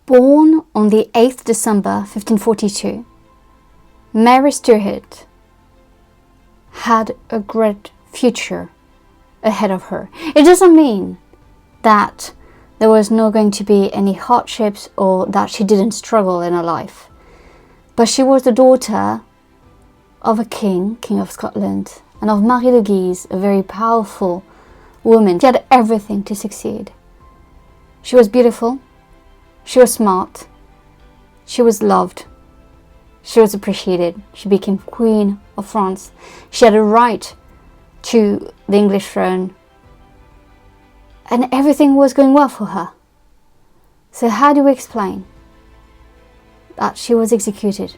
Born on the 8th December 1542, Mary Stuart had a great future ahead of her. It doesn't mean that there was not going to be any hardships or that she didn't struggle in her life. But she was the daughter of a king of Scotland, and of Mary de Guise, a very powerful woman. She had everything to succeed. She was beautiful, she was smart, she was loved, she was appreciated. She became Queen of France. She had a right to the English throne, and everything was going well for her. So how do we explain that she was executed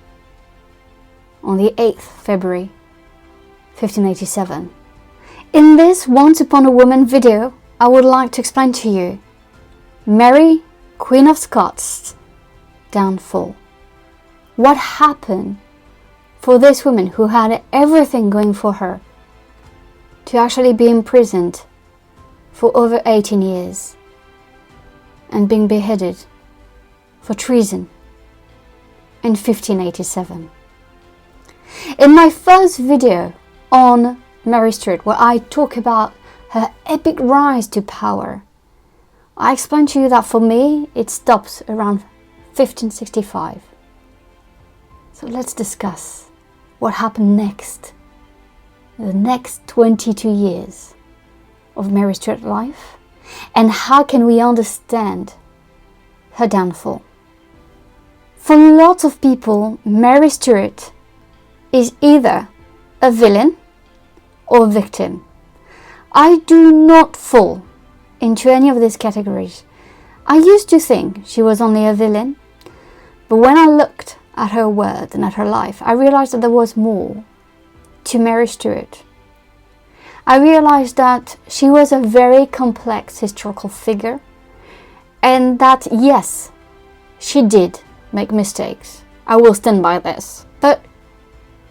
on the 8th February 1587? In this Once Upon a Woman video, I would like to explain to you Mary, Queen of Scots, downfall. What happened for this woman who had everything going for her to actually be imprisoned for over 18 years and being beheaded for treason in 1587. In my first video on Mary Stuart, where I talk about her epic rise to power, I explained to you that for me it stops around 1565. So let's discuss what happened next, the next 22 years of Mary Stuart's life, and how can we understand her downfall. For lots of people, Mary Stuart is either a villain or a victim. I do not fall into any of these categories. I used to think she was only a villain, but when I looked at her words and at her life, I realized that there was more to Mary Stuart. I realized that she was a very complex historical figure, and that yes, she did make mistakes. I will stand by this. But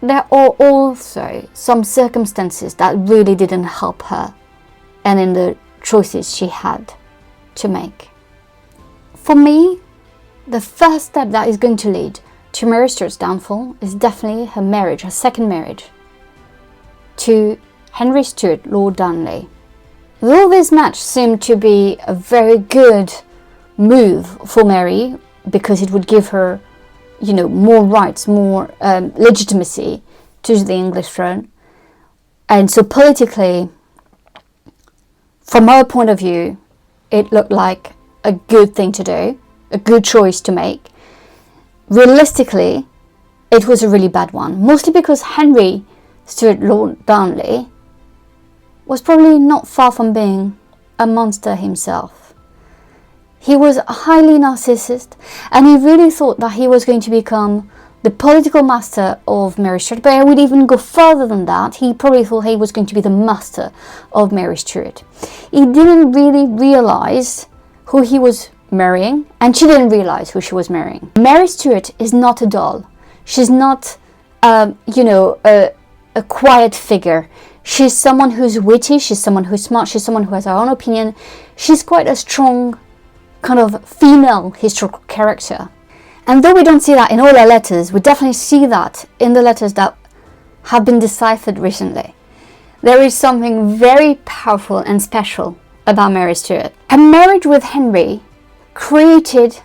there are also some circumstances that really didn't help her and in the choices she had to make. For me, the first step that is going to lead to Mary Stuart's downfall is definitely her marriage, her second marriage, to Henry Stuart, Lord Darnley. Though this match seemed to be a very good move for Mary, because it would give her, more rights, more legitimacy to the English throne. And so politically, from her point of view, it looked like a good thing to do, a good choice to make. Realistically, it was a really bad one, mostly because Henry Stuart, Lord Darnley, was probably not far from being a monster himself. He was highly narcissist, and he really thought that he was going to become the political master of Mary Stuart. But I would even go further than that. He probably thought he was going to be the master of Mary Stuart. He didn't really realize who he was marrying, and she didn't realize who she was marrying. Mary Stuart is not a doll. She's not, a quiet figure. She's someone who's witty, she's someone who's smart, she's someone who has her own opinion. She's quite a strong kind of female historical character. And though we don't see that in all her letters, we definitely see that in the letters that have been deciphered recently. There is something very powerful and special about Mary Stuart. Her marriage with Henry created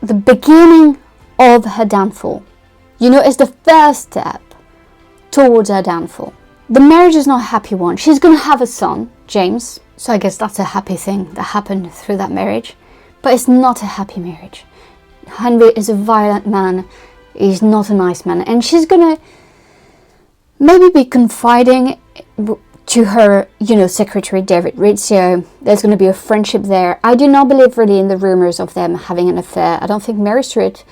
the beginning of her downfall. It's the first step towards her downfall. The marriage is not a happy one. She's going to have a son, James. So I guess that's a happy thing that happened through that marriage. But it's not a happy marriage. Henry is a violent man. He's not a nice man. And she's going to maybe be confiding to her, secretary David Rizzio. There's going to be a friendship there. I do not believe really in the rumors of them having an affair. I don't think Mary Stuart,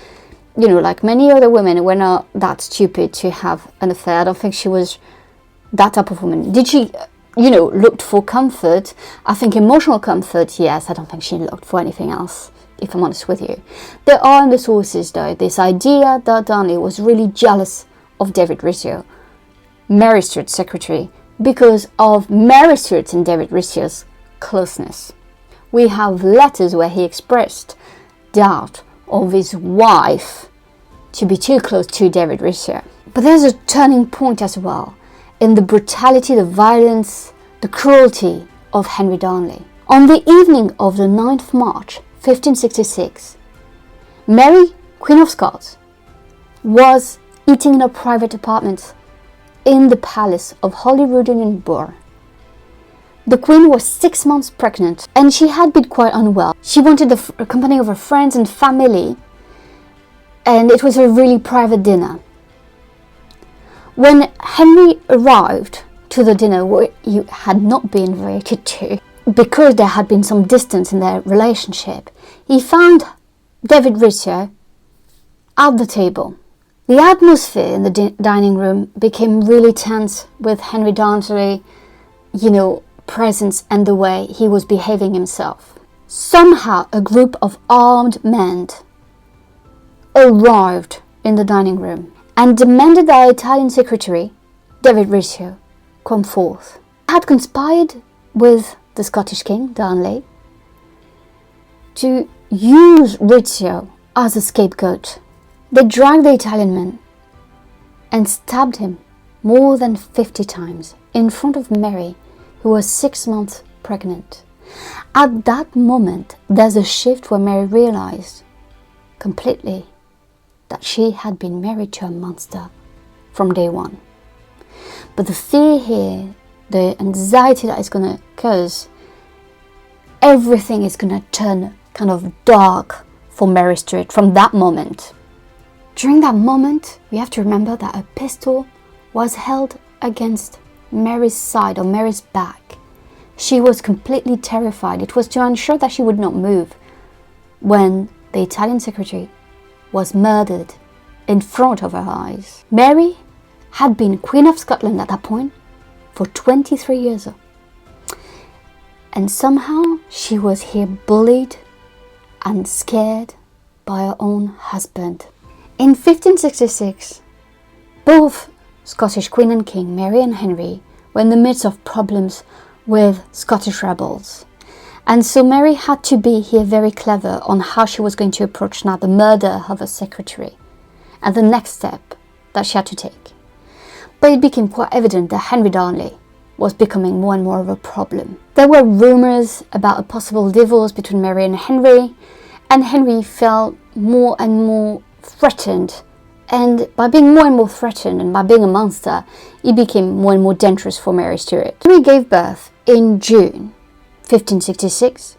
like many other women, were not that stupid to have an affair. I don't think she was that type of woman. Did she, looked for comfort? I think emotional comfort, yes. I don't think she looked for anything else, if I'm honest with you. There are in the sources, though, this idea that Darnley was really jealous of David Rizzio, Mary Stuart's secretary, because of Mary Stuart and David Rizzio's closeness. We have letters where he expressed doubt of his wife to be too close to David Rizzio. But there's a turning point as well in the brutality, the violence, the cruelty of Henry Darnley. On the evening of the 9th March 1566, Mary, Queen of Scots, was eating in a private apartment in the palace of Holyrood in Edinburgh. The Queen was 6 months pregnant and she had been quite unwell. She wanted the company of her friends and family, and it was a really private dinner. When Henry arrived to the dinner, where he had not been invited to, because there had been some distance in their relationship, he found David Rizzio at the table. The atmosphere in the dining room became really tense with Henry Darnley, presence and the way he was behaving himself. Somehow a group of armed men arrived in the dining room and demanded that Italian secretary, David Rizzio, come forth. He had conspired with the Scottish king, Darnley, to use Rizzio as a scapegoat. They dragged the Italian man and stabbed him more than 50 times in front of Mary, who was 6 months pregnant. At that moment, there's a shift where Mary realized completely that she had been married to a monster from day one. But the fear here, the anxiety that is going to cause, everything is going to turn kind of dark for Mary Stuart from that moment. During that moment, we have to remember that a pistol was held against Mary's side or Mary's back. She was completely terrified. It was to ensure that she would not move when the Italian secretary was murdered in front of her eyes. Mary had been Queen of Scotland at that point for 23 years. And somehow she was here bullied and scared by her own husband. In 1566, both Scottish Queen and King, Mary and Henry, were in the midst of problems with Scottish rebels. And so Mary had to be here very clever on how she was going to approach now the murder of her secretary and the next step that she had to take. But it became quite evident that Henry Darnley was becoming more and more of a problem. There were rumours about a possible divorce between Mary and Henry felt more and more threatened, and by being more and more threatened and by being a monster, he became more and more dangerous for Mary Stuart. Henry gave birth in June 1566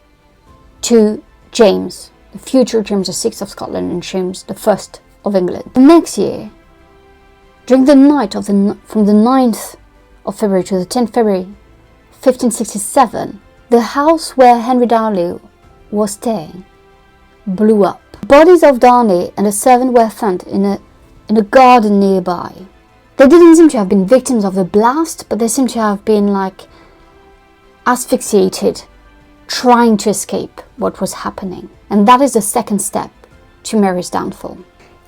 to James, the future James VI of Scotland and James I of England. The next year, during the night from the 9th of February to the 10th February 1567, the house where Henry Darnley was staying blew up. The bodies of Darnley and a servant were found in a garden nearby. They didn't seem to have been victims of the blast, but they seem to have been asphyxiated, trying to escape what was happening. And that is the second step to Mary's downfall.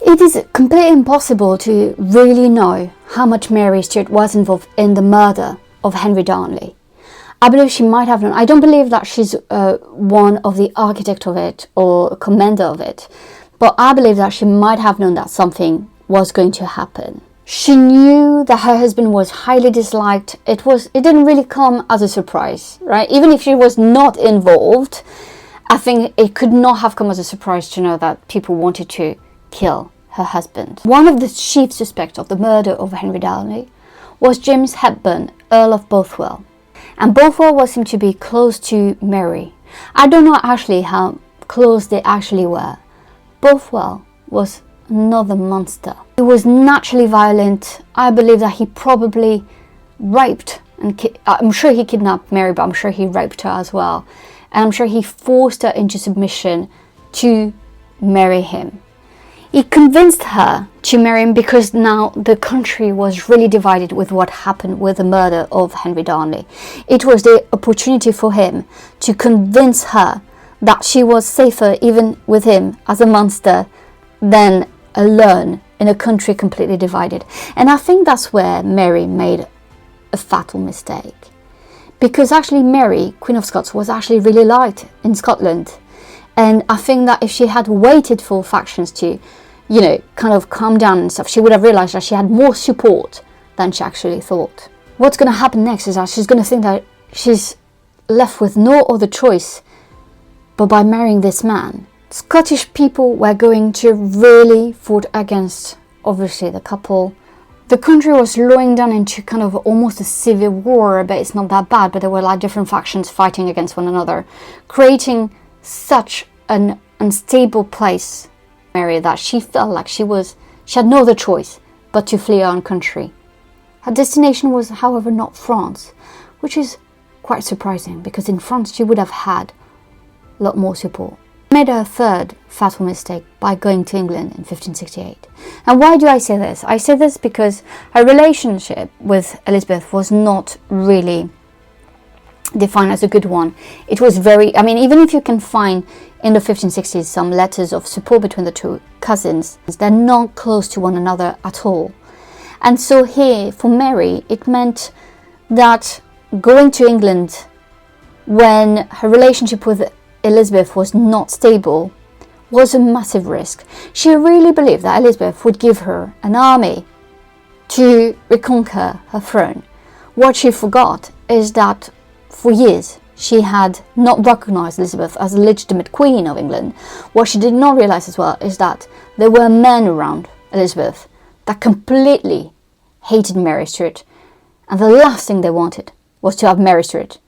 It is completely impossible to really know how much Mary Stuart was involved in the murder of Henry Darnley. I believe she might have known. I don't believe that she's one of the architects of it or a commander of it, but I believe that she might have known that something was going to happen. She knew that her husband was highly disliked. It didn't really come as a surprise, right? Even if she was not involved, I think it could not have come as a surprise to know that people wanted to kill her husband. One of the chief suspects of the murder of Henry Darnley was James Hepburn, Earl of Bothwell. And Bothwell was seen to be close to Mary. I don't know actually how close they actually were. Bothwell was another monster. He was naturally violent. I believe that he probably raped and I'm sure he kidnapped Mary, but I'm sure he raped her as well. And I'm sure he forced her into submission to marry him. He convinced her to marry him because now the country was really divided with what happened with the murder of Henry Darnley. It was the opportunity for him to convince her that she was safer even with him as a monster than alone in a country completely divided. And I think that's where Mary made a fatal mistake. because actually Mary, Queen of Scots, was actually really liked in Scotland. And I think that if she had waited for factions to, you know, kind of calm down and stuff, she would have realized that she had more support than she actually thought. What's going to happen next is that she's going to think that she's left with no other choice but by marrying this man. Scottish people were going to really vote against, obviously, the couple. The country was slowing down into kind of almost a civil war, but it's not that bad, but there were like different factions fighting against one another, creating such an unstable place, Mary, that she felt like she had no other choice but to flee her own country. Her destination was, however, not France, which is quite surprising, because in France she would have had a lot more support. Made her third fatal mistake by going to England in 1568. And why do I say this? I say this because her relationship with Elizabeth was not really defined as a good one. It was very, I mean, even if you can find in the 1560s some letters of support between the two cousins, they're not close to one another at all. And so here, for Mary, it meant that going to England when her relationship with Elizabeth was not stable was a massive risk. She really believed that Elizabeth would give her an army to reconquer her throne. What she forgot is that for years she had not recognized Elizabeth as a legitimate queen of England. What she did not realize as well is that there were men around Elizabeth that completely hated Mary Stuart, and the last thing they wanted was to have Mary Stuart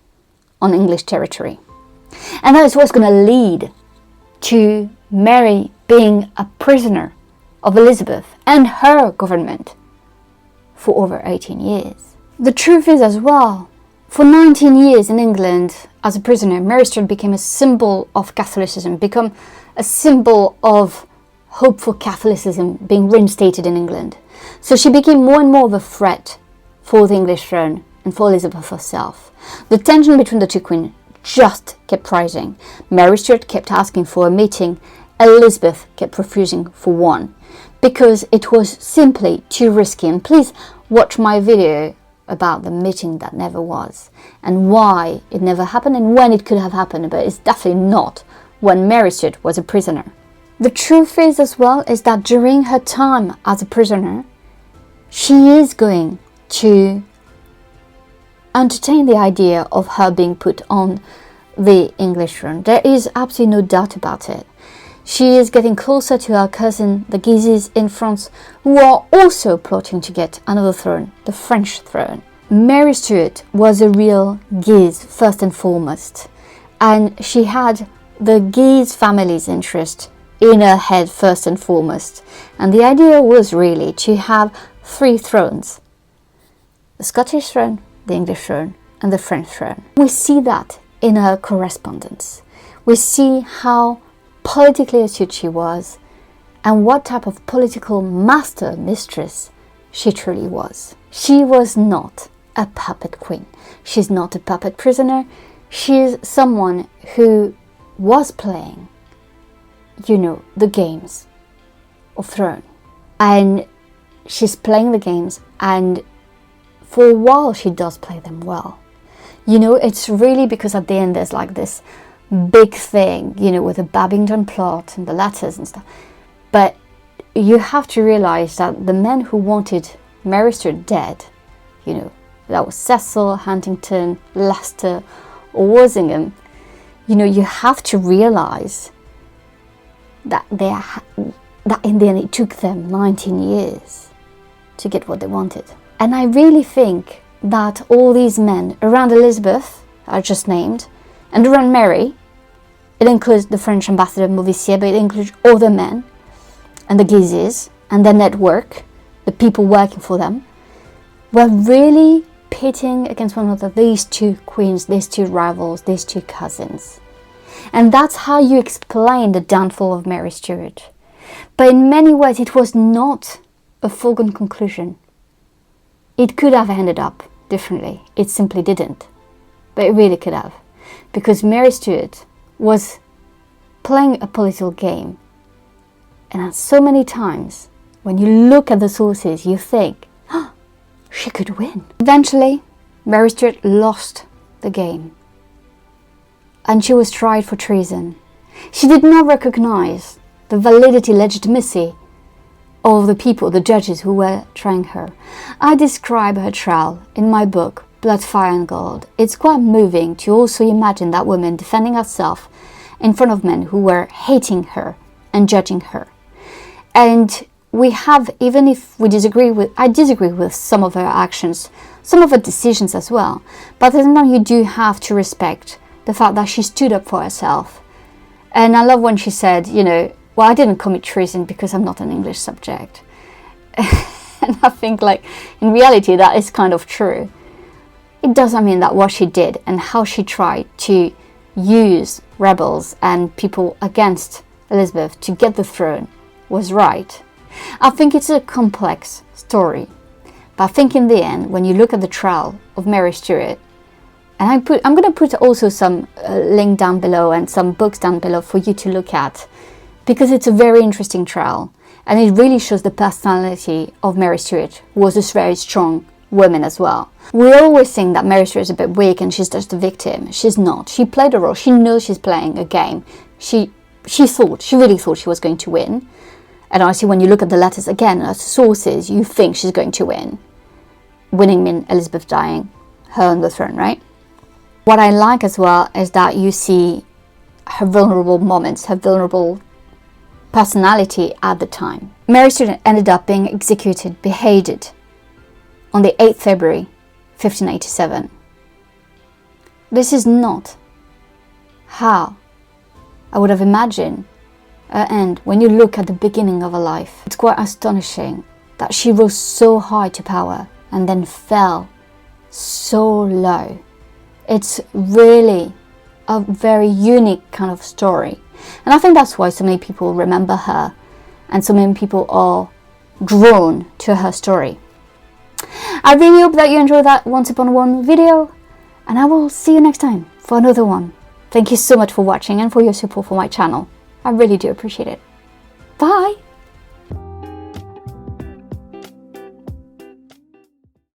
on English territory. And that is what's going to lead to Mary being a prisoner of Elizabeth and her government for over 18 years. The truth is as well, for 19 years in England as a prisoner, Mary Stuart became a symbol of Catholicism, become a symbol of hope for Catholicism being reinstated in England. So she became more and more of a threat for the English throne and for Elizabeth herself. The tension between the two queens just kept rising. Mary Stuart kept asking for a meeting. Elizabeth kept refusing for one, because it was simply too risky. And please watch my video about the meeting that never was, and why it never happened and when it could have happened, but it's definitely not when Mary Stuart was a prisoner. The truth is as well is that during her time as a prisoner, she is going to entertain the idea of her being put on the English throne. There is absolutely no doubt about it. She is getting closer to her cousin, the Guises in France, who are also plotting to get another throne, the French throne. Mary Stuart was a real Guise first and foremost, and she had the Guise family's interest in her head first and foremost. And the idea was really to have three thrones: the Scottish throne, the English throne, and the French throne. We see that in her correspondence. We see how politically astute she was and what type of political mistress she truly was. She was not a puppet queen. She's not a puppet prisoner. She's someone who was playing, the games of throne. And she's playing the games, and for a while she does play them well. It's really because at the end there's like this big thing, with the Babington plot and the letters and stuff. But you have to realize that the men who wanted Mary Stuart dead, that was Cecil, Huntington, Leicester, or Walsingham, you have to realize that that in the end it took them 19 years to get what they wanted. And I really think that all these men around Elizabeth, I just named, and around Mary, it includes the French ambassador Mauvissier, but it includes other men, and the Guises, and their network, the people working for them, were really pitting against one another these two queens, these two rivals, these two cousins. And that's how you explain the downfall of Mary Stuart. But in many ways it was not a foregone conclusion. It could have ended up differently. It simply didn't. But it really could have. Because Mary Stuart was playing a political game. And so many times, when you look at the sources, you think, she could win. Eventually, Mary Stuart lost the game. And she was tried for treason. She did not recognize the validity, legitimacy of the people, the judges who were trying her. I describe her trial in my book, Blood, Fire and Gold. It's quite moving to also imagine that woman defending herself in front of men who were hating her and judging her. And we have, even if we I disagree with some of her actions, some of her decisions as well, but at the same time you do have to respect the fact that she stood up for herself. And I love when she said, you know, well, I didn't commit treason because I'm not an English subject. And I think, like, in reality that is kind of true. It doesn't mean that what she did and how she tried to use rebels and people against Elizabeth to get the throne was right. I think it's a complex story, but I think in the end, when you look at the trial of Mary Stuart, and I'm going to put also some link down below and some books down below for you to look at, because it's a very interesting trial and it really shows the personality of Mary Stuart, who was a very strong woman as well. We always think that Mary Stuart is a bit weak and she's just a victim. She's not. She played a role. She knows she's playing a game. She really thought she was going to win. And honestly, when you look at the letters again, as sources, you think she's going to win. Winning means Elizabeth dying, her on the throne, right? What I like as well is that you see her vulnerable moments, her vulnerable personality at the time. Mary Stuart ended up being executed, beheaded, on the 8th February 1587. This is not how I would have imagined her end when you look at the beginning of her life. It's quite astonishing that she rose so high to power and then fell so low. It's really a very unique kind of story. And I think that's why so many people remember her and so many people are drawn to her story. I really hope that you enjoyed that Once Upon One video, and I will see you next time for another one. Thank you so much for watching and for your support for my channel. I really do appreciate it. Bye!